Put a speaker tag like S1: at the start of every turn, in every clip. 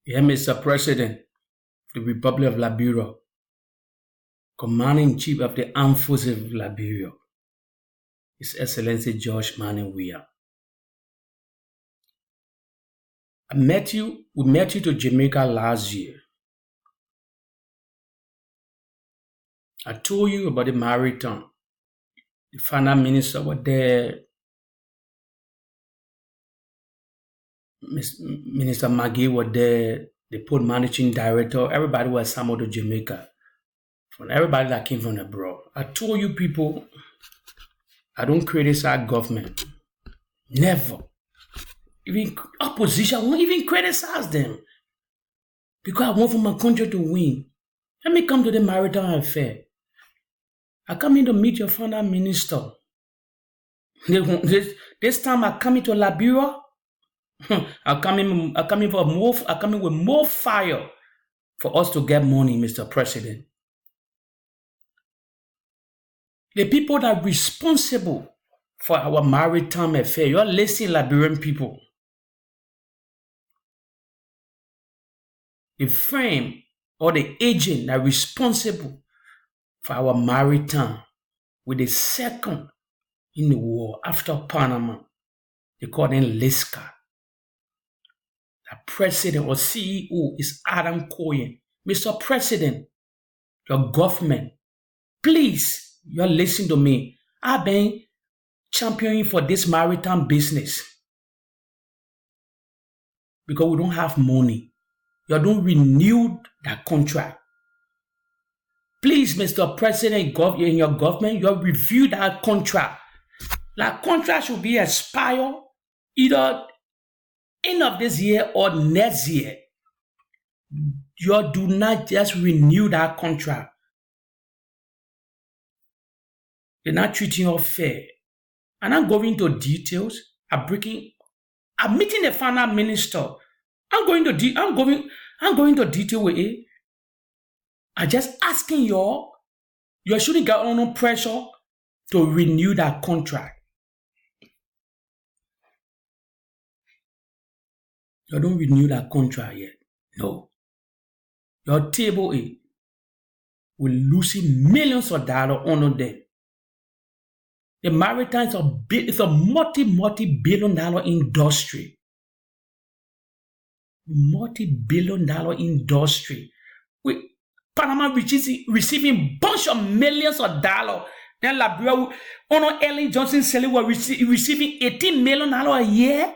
S1: Yeah, Mr. President, the Republic of Liberia, Commander-in-Chief of the Armed Forces of Liberia, His Excellency George Manning Weah. We met you to Jamaica last year. I told you about the marathon. The finance minister was there. Minister Maggie was there. The port managing director. Everybody was assembled to Jamaica. From everybody that came from abroad. I told you people, I don't criticize government. Never. Even opposition won't even criticize them. Because I want for my country to win. Let me come to the maritime affair. I come in to meet your finance minister. This time I come into Liberia. I come in with more fire for us to get money, Mr. President. The people that are responsible for our maritime affair, you're listening, Liberian people. The firm or the agent that are responsible for our maritime with the second in the world after Panama, they call them Liska. The president or CEO is Adam Cohen. Mr. President, your government, please, you're listening to me. I've been championing for this maritime business because we don't have money. You don't renew that contract. Please, Mr. President, in your government, you review that contract. That contract should be expired either end of this year or next year. You do not just renew that contract. They're not treating you fair. And I'm going into details. I'm meeting the finance minister. I'm going to detail with it. I'm just asking you shouldn't get under pressure to renew that contract. You don't renew that contract yet. No. Your table A will losing millions of dollars on them. The maritime is a multi-billion dollar industry. Multi-billion dollar industry. Panama receiving bunch of millions of dollars. Then Liberia, Ellen Johnson selling were receiving $18 million a year.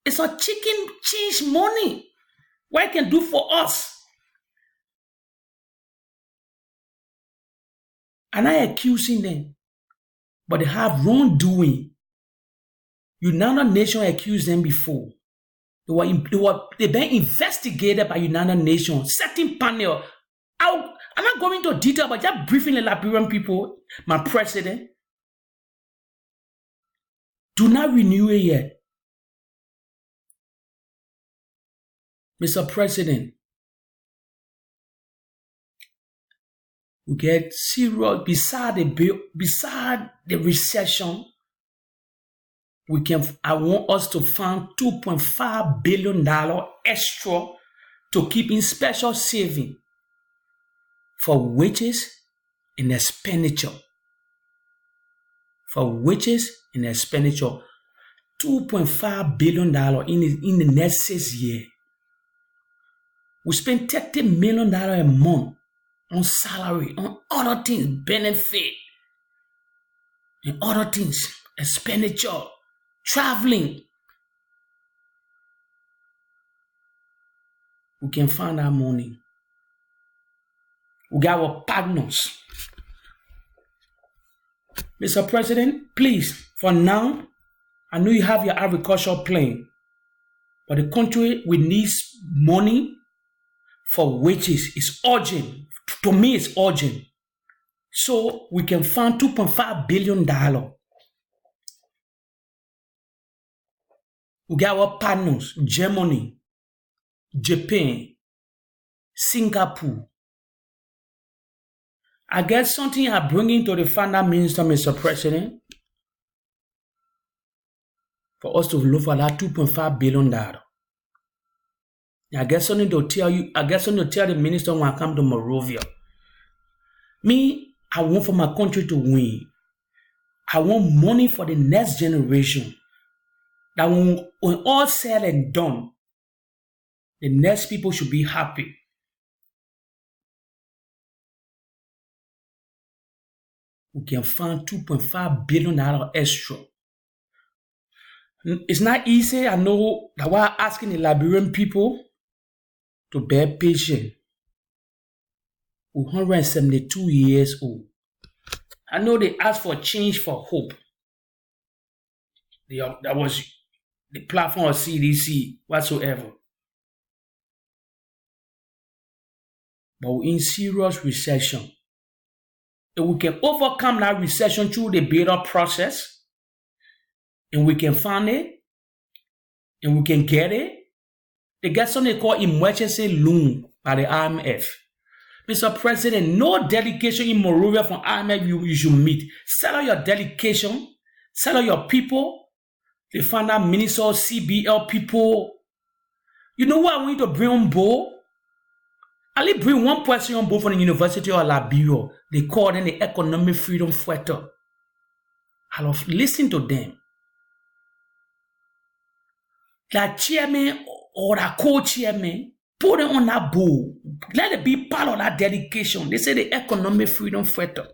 S1: It's a chicken cheese money. What it can do for us? And I accusing them, but they have wrongdoing. United Nations accused them before. They've been investigated by United Nations. Certain panel. I'm not going into detail, but just briefing the Liberian people, my president. Do not renew it yet. Mr. President, we get serious beside the recession. I want us to find $2.5 billion extra to keep in special saving for wages and expenditure. For wages and expenditure, $2.5 billion in the next 6 years. We spend $30 million a month on salary, on other things, benefit, and other things, expenditure, traveling. We can find our money. We got our partners. Mr. President, please, for now, I know you have your agriculture plan, but the country we need money for wages. It's urgent. To me, it's urgent. So we can find $2.5 billion. We got our partners, Germany, Japan, Singapore. I guess something I'm bringing to the finance minister, Mr. President, for us to look for that $2.5 billion. I get something to tell you. I get something to tell the minister when I come to Monrovia. Me, I want for my country to win. I want money for the next generation. That when all said and done, the next people should be happy. We can find $2.5 billion extra. It's not easy. I know that's why I'm asking the Liberian people to bear patience. We're 172 years old. I know they asked for change for hope. That was the platform of CDC whatsoever. But we're in serious recession. If we can overcome that recession through the bailout process, and we can find it, and we can get it, they get something called emergency loan by the IMF. Mr. President, no delegation in Monrovia from IMF you should meet. Settle your delegation, settle your people, the final minister, CBL people. You know what I want you to bring on board? I only bring one person on board from the University of Liberia. They call them the Economic Freedom Fighter. I'll listen to them. That chairman or that co-chairman, put them on that board. Let it be part of that dedication. They say the Economic Freedom Fighter.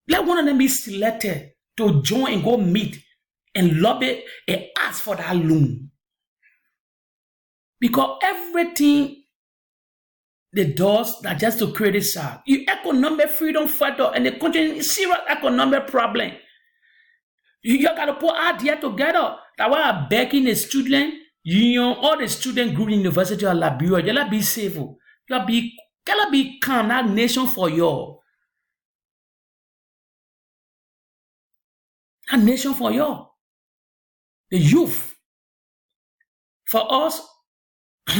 S1: Let one of them be selected to join and go meet and lobby and ask for that loan. Because everything they does that just to create a SAR. You economic freedom fighter and the country is serious economic problem. You got to put idea together. That's why I'm begging the student union, all the student group in the University of Liberia, you gotta be safe. You gotta be calm, that nation for you. That nation for you. The youth. For us,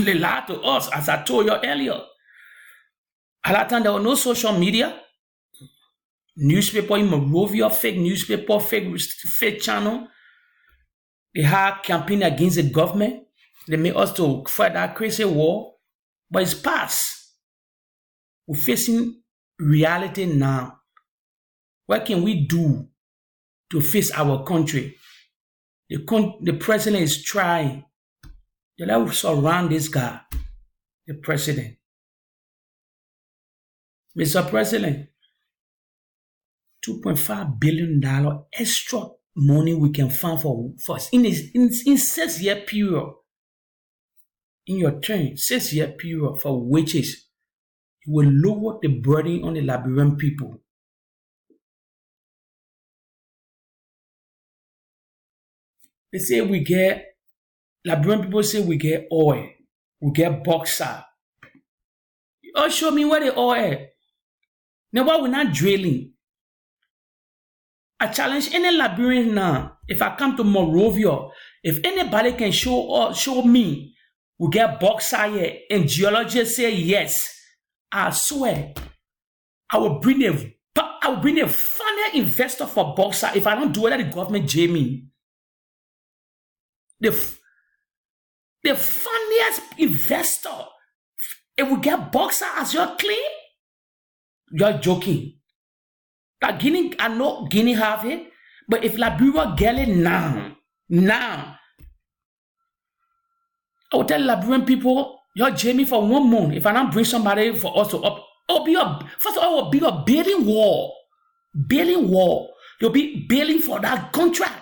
S1: they lie to us, as I told you earlier. At that time, there was no social media. Newspaper in Monrovia, fake newspaper, fake channel. They had campaign against the government. They made us to fight that crazy war. But it's past. We're facing reality now. What can we do to face our country? The president is trying. They let us surround this guy, the president. Mr. President, $2.5 billion extra money we can find for in 6 year period. In your turn, 6 year period for wages, it will lower the burden on the Liberian people. They say Liberian people say we get oil, we get bauxite. You show me where the oil. Now why we're not drilling? I challenge any Liberian now. If I come to Monrovia, if anybody can show me we get bauxite here, and geologists say yes, I swear I will bring a final investor for bauxite. If I don't do it, let the government jail me. The funniest investor, if we get bauxite as your claim, you're joking. That Guinea, I know Guinea have it, but if Liberia get it now, I will tell Liberian people, you're jail me for 1 month. If I don't bring somebody for us to up, first of all, it will be a bailing war. Bailing war. You'll be bailing for that contract.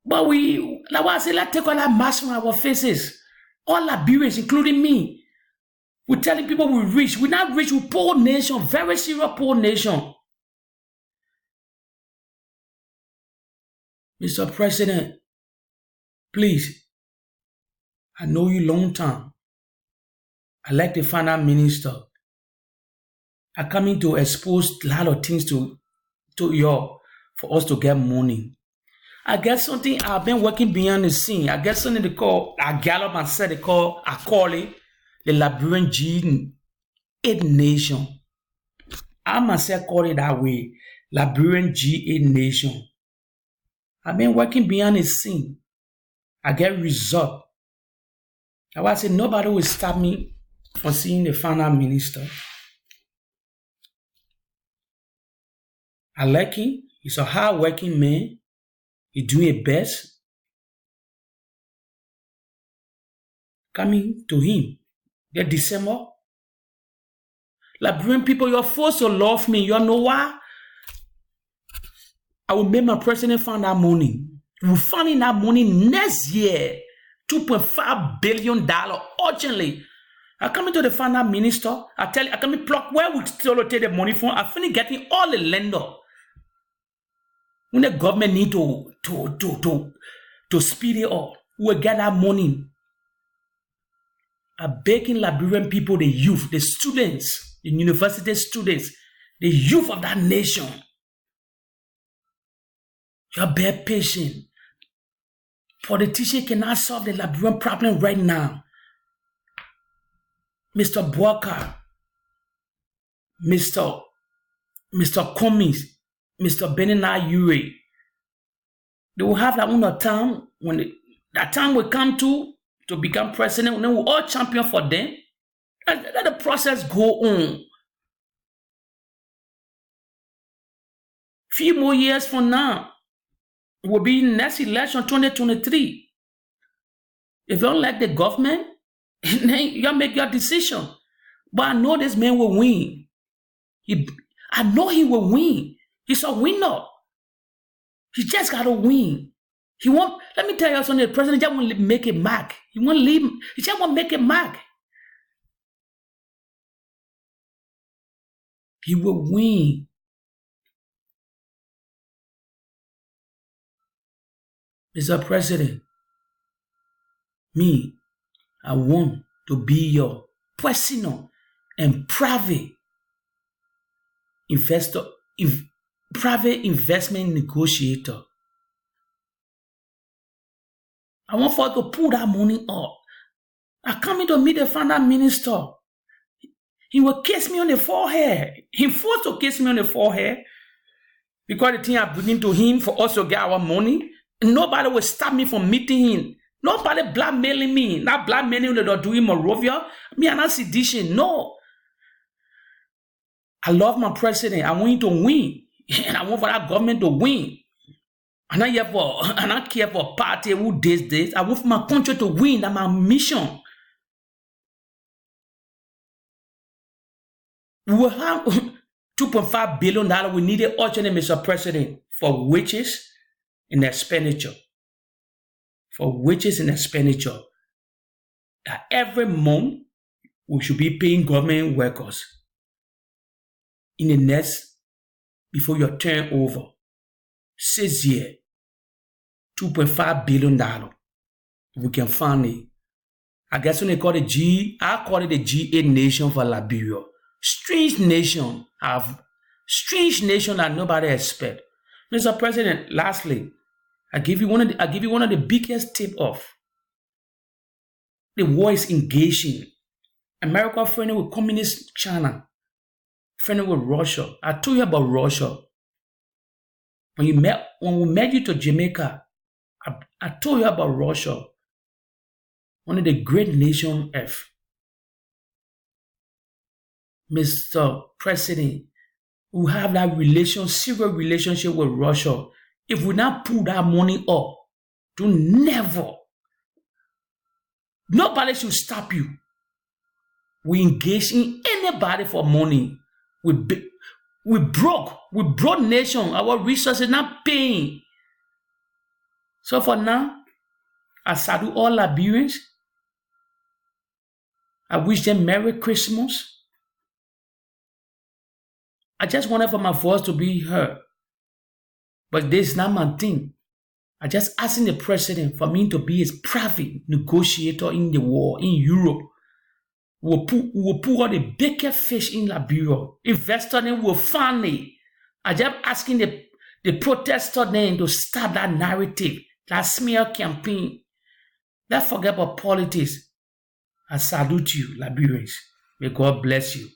S1: But like what I say, let's take all that mask from our faces. All Liberians, including me. We're telling people we're rich. We're not rich. We're poor nation. Very serious poor nation. Mr. President, please. I know you long time. I like the final minister. I'm coming to expose a lot of things to you for us to get money. I get something, I've been working behind the scene. I get something they call, I gallop and said I call it the Liberian G8 Nation. I myself call it that way, Liberian G8 Nation. I've been working behind the scene. I get result. I was say nobody will stop me from seeing the finance minister. I like him. He's a hard-working man. He's doing his best. Coming to him. That December. Liberian people, you're forced to love me. You know why? I will make my president find that money. We'll find that money next year. $2.5 billion urgently. I come into the finance minister. I tell you, I come in pluck where we still take the money from. I finish getting all the lender. When the government need to speed it up, we'll get that money. I'm begging Liberian people, the youth, the students, the university students, the youth of that nation. You're bear patient. Politicians cannot solve the Liberian problem right now. Mr. Boaka, Mr. Cummings, Mr. Benina Ure, they will have that one time when that time will come to become president, and then we'll all champion for them. Let the process go on. Few more years from now, it will be next election 2023. If you don't like the government, then you make your decision. But I know this man will win. I know he will win. He's a winner. He just got to win. He won't. Let me tell you something. The president just won't make a mark. He won't leave. He just won't make a mark. He will win. Mr. President, me, I want to be your personal and private investor, private investment negotiator. I want for to pull that money up. I come in to meet the finance minister. He will kiss me on the forehead. He forced to kiss me on the forehead because the thing I bring to him for us to get our money. Nobody will stop me from meeting him. Nobody blackmailing me. Not blackmailing that they're doing Morovia. Me, I'm not sedition. No. I love my president. I want him to win. And I want for that government to win. I'm not care for a party who does this. I want for my country to win. That's my mission. We will have $2.5 billion we needed urgently, Mr. President, for wages and expenditure. For wages and expenditure. That every month we should be paying government workers. In the next, before your turn over, 6 years, $2.5 billion. We can find it. I guess when they call it I call it the G8 nation for Liberia. Strange nation that nobody expect. Mr. President, lastly, I give you one of the biggest tip off. The war is engaging. America friendly with communist China, friendly with Russia. I told you about Russia. When we met you to Jamaica, I told you about Russia. One of the great nations on earth. Mr. President, we have that serious relationship with Russia. If we not pull that money up, nobody should stop you. We engage in anybody for money. We broke nation. Our resources not paying. So for now, I salute all Liberians. I wish them Merry Christmas. I just wanted for my voice to be heard. But this is not my thing. I just asking the president for me to be his private negotiator in the war in Europe. We'll put all the biggest fish in Liberia. Investor then will find it. I just asking the protester then to start that narrative, that smear campaign. Let's forget about politics. I salute you, Liberians. May God bless you.